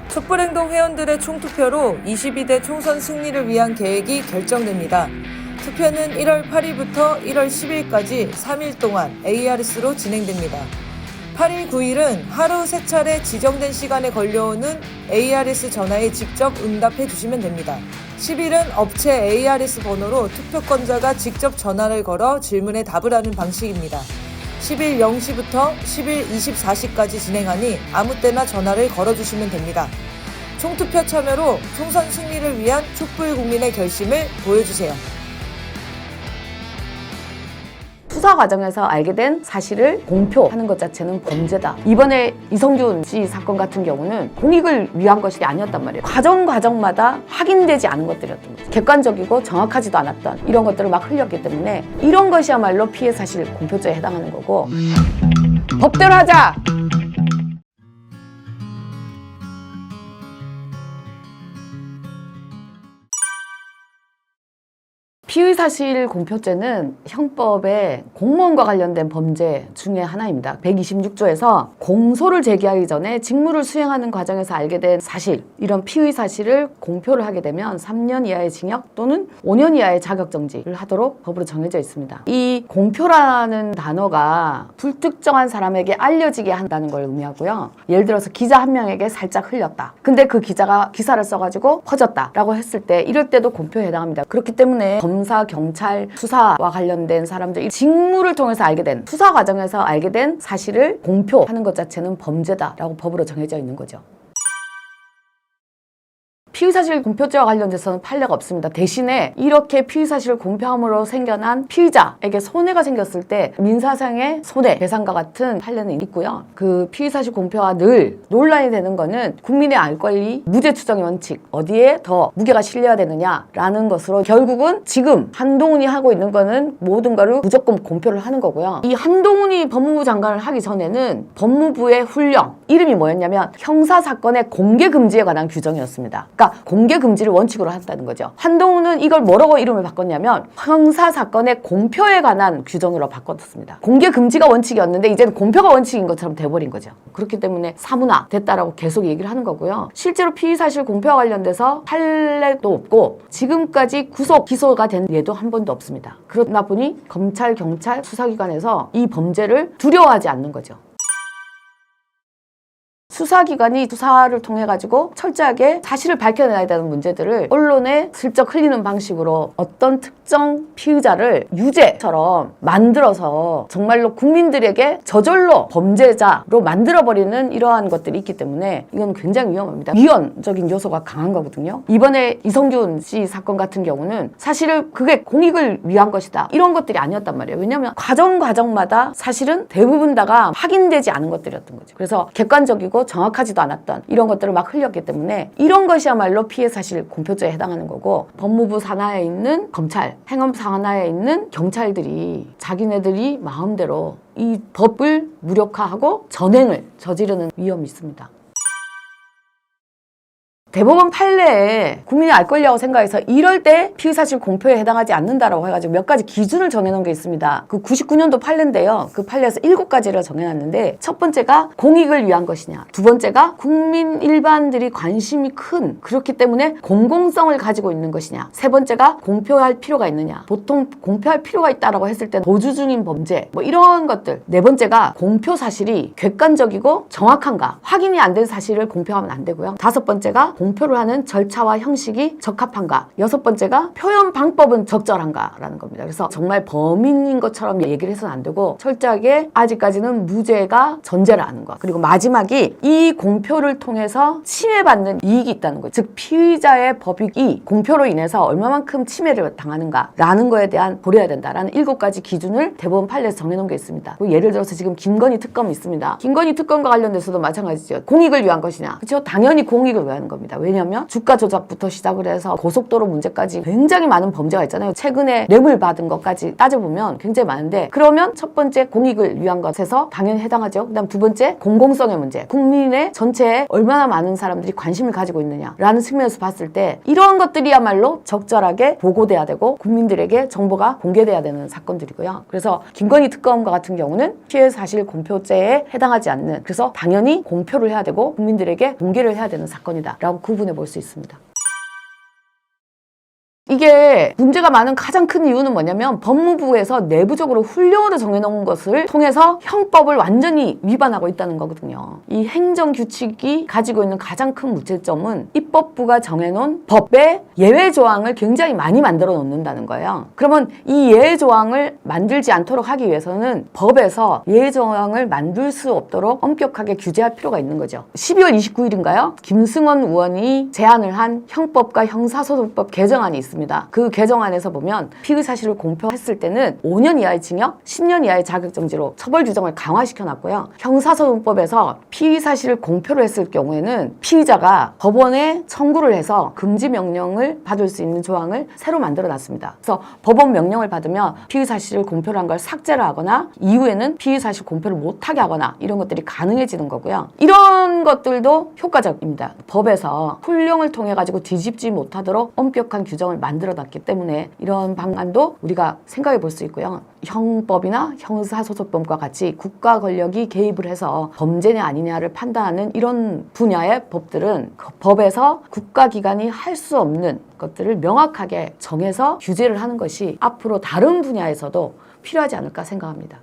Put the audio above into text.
촛불행동 회원들의 총투표로 22대 총선 승리를 위한 계획이 결정됩니다. 투표는 1월 8일부터 1월 10일까지 3일 동안 ARS로 진행됩니다. 8일, 9일은 하루 3차례 지정된 시간에 걸려오는 ARS 전화에 직접 응답해 주시면 됩니다. 10일은 업체 ARS 번호로 투표권자가 직접 전화를 걸어 질문에 답을 하는 방식입니다. 10일 0시부터 10일 24시까지 진행하니 아무 때나 전화를 걸어주시면 됩니다. 총투표 참여로 총선 승리를 위한 촛불 국민의 결심을 보여주세요. 수사 과정에서 알게 된 사실을 공표하는 것 자체는 범죄다. 이번에 이성균 씨 사건 같은 경우는 공익을 위한 것이 아니었단 말이에요. 과정마다 확인되지 않은 것들이었던 거죠. 객관적이고 정확하지도 않았던 이런 것들을 막 흘렸기 때문에 이런 것이야말로 피해 사실 공표죄에 해당하는 거고, 법대로 하자! 피의사실 공표죄는 형법의 공무원과 관련된 범죄 중에 하나입니다. 126조에서 공소를 제기하기 전에 직무를 수행하는 과정에서 알게 된 사실, 이런 피의사실을 공표를 하게 되면 3년 이하의 징역 또는 5년 이하의 자격정지를 하도록 법으로 정해져 있습니다. 이 공표라는 단어가 불특정한 사람에게 알려지게 한다는 걸 의미하고요. 예를 들어서 기자 한 명에게 살짝 흘렸다. 근데 그 기자가 기사를 써가지고 퍼졌다라고 했을 때 이럴 때도 공표에 해당합니다. 그렇기 때문에 검사, 경찰, 수사와 관련된 사람들, 이 직무를 통해서 알게 된, 수사 과정에서 알게 된 사실을 공표하는 것 자체는 범죄다라고 법으로 정해져 있는 거죠. 피의사실 공표죄와 관련돼서는 판례가 없습니다. 대신에 이렇게 피의사실을 공표함으로 생겨난 피의자에게 손해가 생겼을 때 민사상의 손해배상과 같은 판례는 있고요. 그 피의사실 공표와 늘 논란이 되는 거는 국민의 알 권리, 무죄 추정의 원칙, 어디에 더 무게가 실려야 되느냐라는 것으로 결국은 지금 한동훈이 하고 있는 거는 모든 거를 무조건 공표를 하는 거고요. 이 한동훈이 법무부 장관을 하기 전에는 법무부의 훈령, 이름이 뭐였냐면 형사사건의 공개금지에 관한 규정이었습니다. 그러니까 공개금지를 원칙으로 한다는 거죠. 한동훈은 이걸 뭐라고 이름을 바꿨냐면 형사사건의 공표에 관한 규정으로 바꿨습니다. 공개금지가 원칙이었는데 이제는 공표가 원칙인 것처럼 돼버린 거죠. 그렇기 때문에 사문화 됐다라고 계속 얘기를 하는 거고요. 실제로 피의사실 공표와 관련돼서 판례도 없고 지금까지 구속, 기소가 된 예도 한 번도 없습니다. 그러다 보니 검찰, 경찰, 수사기관에서 이 범죄를 두려워하지 않는 거죠. 수사기관이 수사를 통해 가지고 철저하게 사실을 밝혀내야 되는 문제들을 언론에 슬쩍 흘리는 방식으로 어떤 특정 피의자를 유죄처럼 만들어서 정말로 국민들에게 저절로 범죄자로 만들어버리는 이러한 것들이 있기 때문에 이건 굉장히 위험합니다. 위헌적인 요소가 강한 거거든요. 이번에 이성균 씨 사건 같은 경우는 사실은 그게 공익을 위한 것이다, 이런 것들이 아니었단 말이에요. 왜냐하면 과정마다 사실은 대부분 다가 확인되지 않은 것들이었던 거죠. 그래서 객관적이고 정확하지도 않았던 이런 것들을 막 흘렸기 때문에 이런 것이야말로 피해 사실 공표죄에 해당하는 거고, 법무부 산하에 있는 검찰, 행업 산하에 있는 경찰들이 자기네들이 마음대로 이 법을 무력화하고 전횡을 저지르는 위험이 있습니다. 대법원 판례에 국민의 알 권리라고 생각해서 이럴 때 피의사실 공표에 해당하지 않는다라고 해가지고 몇 가지 기준을 정해놓은 게 있습니다. 그 99년도 판례인데요. 그 판례에서 7가지를 정해놨는데, 첫 번째가 공익을 위한 것이냐, 두 번째가 국민 일반들이 관심이 큰, 그렇기 때문에 공공성을 가지고 있는 것이냐, 세 번째가 공표할 필요가 있느냐, 보통 공표할 필요가 있다라고 했을 때 도주 중인 범죄, 뭐 이런 것들, 네 번째가 공표 사실이 객관적이고 정확한가, 확인이 안 된 사실을 공표하면 안 되고요. 다섯 번째가 공표를 하는 절차와 형식이 적합한가, 여섯 번째가 표현 방법은 적절한가라는 겁니다. 그래서 정말 범인인 것처럼 얘기를 해서는 안 되고 철저하게 아직까지는 무죄가 전제라는 것, 그리고 마지막이 이 공표를 통해서 침해받는 이익이 있다는 거예요. 즉 피의자의 법익이 공표로 인해서 얼마만큼 침해를 당하는가라는 거에 대한 고려해야 된다라는 7가지 기준을 대법원 판례에서 정해놓은 게 있습니다. 예를 들어서 지금 김건희 특검이 있습니다. 김건희 특검과 관련돼서도 마찬가지죠. 공익을 위한 것이냐, 그렇죠? 당연히 공익을 위한 겁니다. 겁니다. 왜냐하면 주가 조작부터 시작을 해서 고속도로 문제까지 굉장히 많은 범죄가 있잖아요. 최근에 뇌물 받은 것까지 따져보면 굉장히 많은데, 그러면 첫 번째 공익을 위한 것에서 당연히 해당하죠. 그다음 두 번째 공공성의 문제, 국민의 전체에 얼마나 많은 사람들이 관심을 가지고 있느냐라는 측면에서 봤을 때 이런 것들이야말로 적절하게 보고돼야 되고 국민들에게 정보가 공개돼야 되는 사건들이고요. 그래서 김건희 특검과 같은 경우는 피해 사실 공표죄에 해당하지 않는, 그래서 당연히 공표를 해야 되고 국민들에게 공개를 해야 되는 사건이다 라고 구분해 볼 수 있습니다. 이게 문제가 많은 가장 큰 이유는 뭐냐면 법무부에서 내부적으로 훈령으로 정해놓은 것을 통해서 형법을 완전히 위반하고 있다는 거거든요. 이 행정규칙이 가지고 있는 가장 큰 문제점은 입법부가 정해놓은 법에 예외 조항을 굉장히 많이 만들어 놓는다는 거예요. 그러면 이 예외 조항을 만들지 않도록 하기 위해서는 법에서 예외 조항을 만들 수 없도록 엄격하게 규제할 필요가 있는 거죠. 12월 29일인가요? 김승원 의원이 제안을 한 형법과 형사소송법 개정안이 있습니다. 그 개정안에서 보면 피의 사실을 공표했을 때는 5년 이하의 징역, 10년 이하의 자격정지로 처벌 규정을 강화시켜 놨고요. 형사소송법에서 피의 사실을 공표를 했을 경우에는 피의자가 법원에 청구를 해서 금지 명령을 받을 수 있는 조항을 새로 만들어 놨습니다. 그래서 법원 명령을 받으면 피의 사실을 공표를 한 걸 삭제를 하거나 이후에는 피의 사실 공표를 못하게 하거나 이런 것들이 가능해지는 거고요. 이런 것들도 효과적입니다. 법에서 훈령을 통해 가지고 뒤집지 못하도록 엄격한 규정을 만들어놨기 때문에 이런 방안도 우리가 생각해 볼 수 있고요. 형법이나 형사소송법과 같이 국가 권력이 개입을 해서 범죄냐 아니냐를 판단하는 이런 분야의 법들은 그 법에서 국가기관이 할 수 없는 것들을 명확하게 정해서 규제를 하는 것이 앞으로 다른 분야에서도 필요하지 않을까 생각합니다.